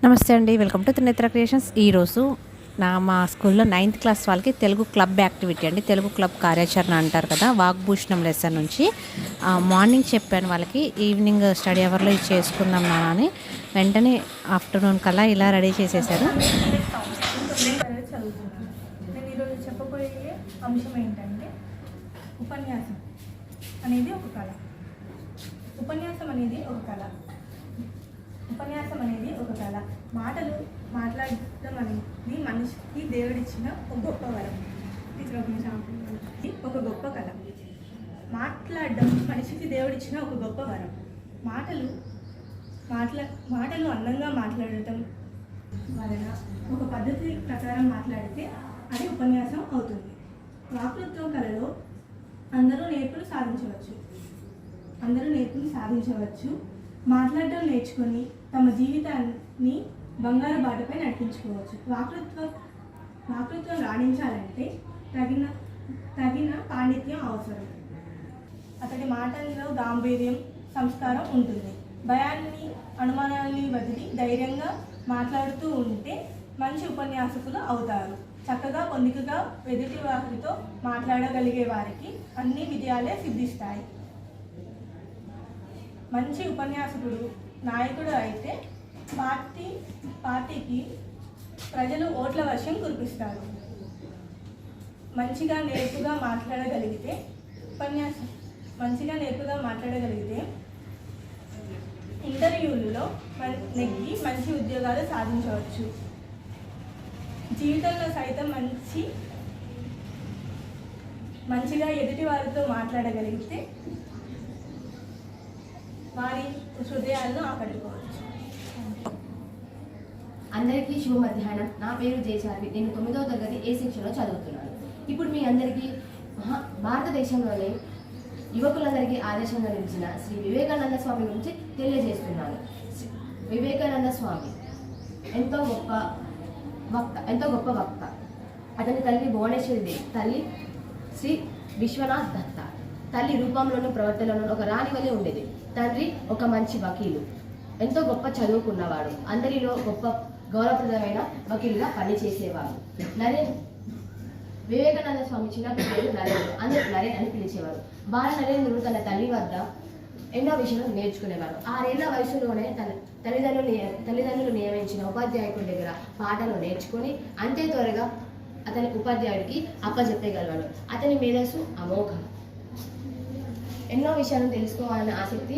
నమస్తే అండి. Welcome to Trinetra creations. ఈరోజు మా స్కూల్లో 9th క్లాస్ వాళ్ళకి తెలుగు క్లబ్ యాక్టివిటీ అండి. తెలుగు క్లబ్ కార్యాచరణ అంటారు కదా, వాగ్భూషణం లెసన్ నుంచి మార్నింగ్ చెప్పాను వాళ్ళకి, ఈవినింగ్ స్టడీ అవర్లో ఇది చేసుకుందాం నాన్న అని. వెంటనే ఆఫ్టర్నూన్ కల్లా ఇలా రెడీ చేసేసారు. నేను ఈరోజు చెప్పబోయే అంశం ఏంటంటే ఉపన్యాసం అనేది ఒక కళ. ఉపన్యాసం అనేది ఒక కళ. మాటలు మాట్లాడడం అనేది మనిషికి దేవుడిచ్చిన ఒక గొప్ప వరం. ఒక గొప్ప కళ. మాట్లాడడం మనిషికి దేవుడిచ్చిన ఒక గొప్ప వరం. మాటలు అందంగా మాట్లాడటం వలన ఒక పద్ధతి ప్రకారం మాట్లాడితే అది ఉపన్యాసం అవుతుంది. వక్తృత్వ కళలో అందరూ నేర్పులు సాధించవచ్చు. మాట్లాడడం నేర్చుకొని తమ జీవితాన్ని బంగారు బాటపై నడిపించుకోవచ్చు. వక్తృత్వం రాణించాలంటే తగిన పాండిత్యం అవసరం. అతడి మాటల్లో గాంభీర్యం, సంస్కారం ఉంటుంది. భయాన్ని, అనుమానాన్ని వదిలి ధైర్యంగా మాట్లాడుతూ ఉంటే మంచి ఉపన్యాసకులు అవుతారు. చక్కగా పొందికగా ఎదుటి వారితో మాట్లాడగలిగే వారికి అన్ని విజయాలే సిద్ధిస్తాయి. మంచి ఉపన్యాసకుడు నాయకుడు అయితే పార్టీకి ప్రజలు ఓట్ల వర్షం కురిపిస్తారు. మంచిగా నేర్పుగా మాట్లాడగలిగితే ఇంటర్వ్యూలలో నెగ్గి మంచి ఉద్యోగాలు సాధించవచ్చు. జీవితంలో సైతం మంచిగా ఎదుటి వారితో మాట్లాడగలిగితే వారి హృదయాలను ఆకట్టుకోవచ్చు. అందరికీ శుభ మధ్యాహ్నం. నా పేరు జయచారి. నేను 9వ తరగతి ఏ సెక్షన్లో చదువుతున్నాను. ఇప్పుడు మీ అందరికీ భారతదేశంలోనే యువకులందరికీ ఆదర్శంగా నిలిచిన శ్రీ వివేకానంద స్వామి గురించి తెలియజేస్తున్నాను. వివేకానంద స్వామి ఎంతో గొప్ప వక్త. అతని తల్లి భువనేశ్వరి దేవి, తల్లి శ్రీ విశ్వనాథ్ దత్త. తల్లి రూపంలోనూ ప్రవర్తనలోనూ ఒక రాణి వలె ఉండేది. తండ్రి ఒక మంచి వకీలు, ఎంతో గొప్ప చదువుకున్నవాడు. అందరిలో గొప్ప గౌరవప్రదమైన వకీలుగా పనిచేసేవాడు. వివేకానంద స్వామి చిన్న పిల్లలు నరేంద్ర, అందరూ నరేన్ అని పిలిచేవారు. బాల నరేంద్రుడు తన తల్లి వద్ద ఎన్నో విషయాలు నేర్చుకునేవారు. 6 ఏళ్ల వయసులోనే తన తల్లిదండ్రులు నియమించిన ఉపాధ్యాయుడి దగ్గర పాఠాలు నేర్చుకుని అంతే త్వరగా అతని ఉపాధ్యాయుడికి అప్పచెప్పగలవాడు. అతని మేధస్సు అమోఘం. ఎన్నో విషయాలను తెలుసుకోవాలనే ఆసక్తి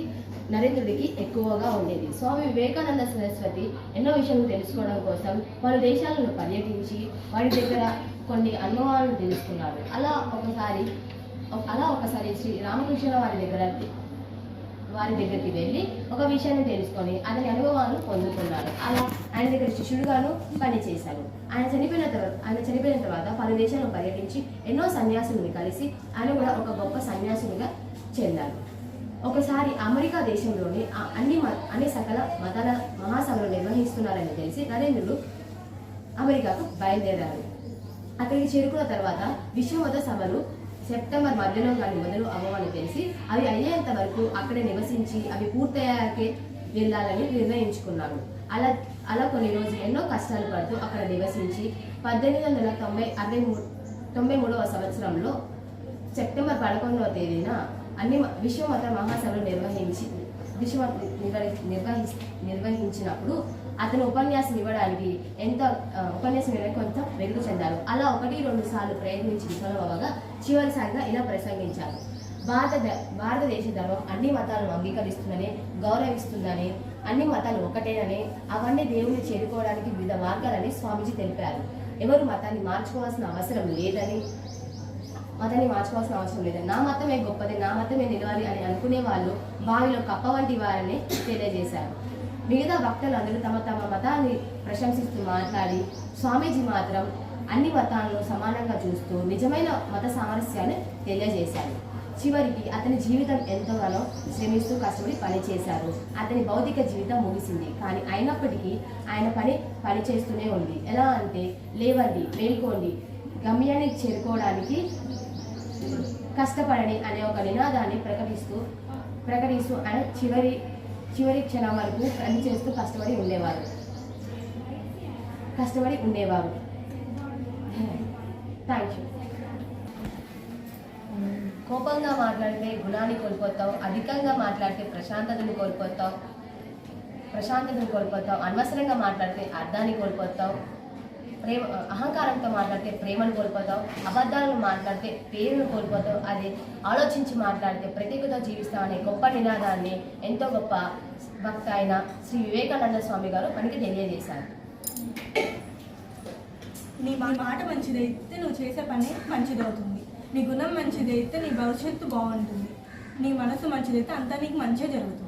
నరేంద్రుడికి ఎక్కువగా ఉండేది. స్వామి వివేకానంద సరస్వతి ఎన్నో విషయాలను తెలుసుకోవడం కోసం పలు దేశాలను పర్యటించి వారి దగ్గర కొన్ని అనుభవాలను తెలుసుకున్నాడు. అలా ఒకసారి శ్రీ రామకృష్ణ వారి దగ్గరికి వెళ్ళి ఒక విషయాన్ని తెలుసుకొని అతని అనుభవాలను పొందుకున్నాడు. అలా ఆయన దగ్గర శిష్యుడుగాను పనిచేశాడు. ఆయన చనిపోయిన తర్వాత పలు దేశాలను పర్యటించి ఎన్నో సన్యాసులను కలిసి ఆయన కూడా ఒక గొప్ప సన్యాసునిగా చెందాడు. ఒకసారి అమెరికా దేశంలోని అన్ని సకల మతాల మహాసభలు నిర్వహిస్తున్నారని తెలిసి నరేంద్రుడు అమెరికాకు బయలుదేరాడు. అక్కడికి చేరుకున్న తర్వాత విశ్వమత సభలు సెప్టెంబర్ మధ్యలో కానీ మొదలు అవ్వవని తెలిసి అవి అయ్యేంత వరకు అక్కడే నివసించి అవి పూర్తయ్యాకే వెళ్ళాలని నిర్ణయించుకున్నాడు. అలా కొన్ని రోజులు ఎన్నో కష్టాలు పడుతూ అక్కడ నివసించి 1893వ సంవత్సరంలో సెప్టెంబర్ 11వ తేదీన అన్ని విశ్వమత మహాసభలు నిర్వహించినప్పుడు అతను ఉపన్యాసం ఇవ్వడానికి కొంత వెలుగు చెందారు. అలా 1-2 సార్లు ప్రయత్నించి విఫలమవగా చివరిసారిగా ఇలా ప్రసంగించారు. భారతదేశ ధర్మం అన్ని మతాలను అంగీకరిస్తుందని, గౌరవిస్తుందని, అన్ని మతాలు ఒకటేనని, అవన్నీ దేవుని చేరుకోవడానికి వివిధ మార్గాలని స్వామీజీ తెలిపారు. ఎవరు మతాన్ని మార్చుకోవాల్సిన అవసరం లేదని, నా మతమే గొప్పది, నా మతమే నిలవాలి అని అనుకునే వాళ్ళు బావిలో కప్ప వంటి వారని తెలియజేశారు. మిగతా భక్తులు అందరూ తమ మతాన్ని ప్రశంసిస్తూ మాట్లాడి, స్వామీజీ మాత్రం అన్ని మతాలను సమానంగా చూస్తూ నిజమైన మత సామరస్యాన్ని తెలియజేశారు. చివరికి అతని జీవితం ఎంతగానో శ్రమిస్తూ కష్టపడి పనిచేశారు. అతని భౌతిక జీవితం ముగిసింది. కానీ అయినప్పటికీ ఆయన పని చేస్తూనే ఉంది. ఎలా అంటే, లేవండి, మేల్కోండి, గమ్యాన్ని చేరుకోవడానికి కష్టపడని అనే ఒక నినాదాన్ని ప్రకటిస్తూ ఆయన చివరి క్షణం వరకు పనిచేస్తూ కష్టపడి ఉండేవారు. Thank you. కోపంగా మాట్లాడితే గుణాన్ని కోల్పోతావు, అధికంగా మాట్లాడితే ప్రశాంతతను కోల్పోతావు, అనవసరంగా మాట్లాడితే అర్థాన్ని కోల్పోతావు, అహంకారంతో మాట్లాడితే ప్రేమను కోల్పోతావు, అబద్ధాలను మాట్లాడితే పేరును కోల్పోతావు, అది ఆలోచించి మాట్లాడితే ప్రత్యేకతో జీవిస్తావు అనే గొప్ప నినాదాన్ని ఎంతో గొప్ప భక్త అయిన శ్రీ వివేకానంద స్వామి గారు మనకి తెలియజేశారు. నీ మాట మంచిదైతే నువ్వు చేసే పని మంచిదవుతుంది, నీ గుణం మంచిదైతే నీ భవిష్యత్తు బాగుంటుంది, నీ మనసు మంచిదైతే అంతా నీకు మంచిగా జరుగుతుంది.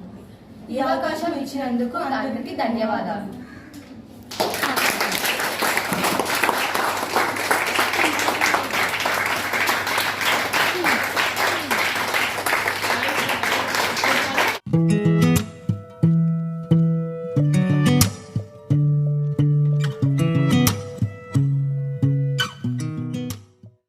ఈ అవకాశం ఇచ్చినందుకు అందరికీ ధన్యవాదాలు.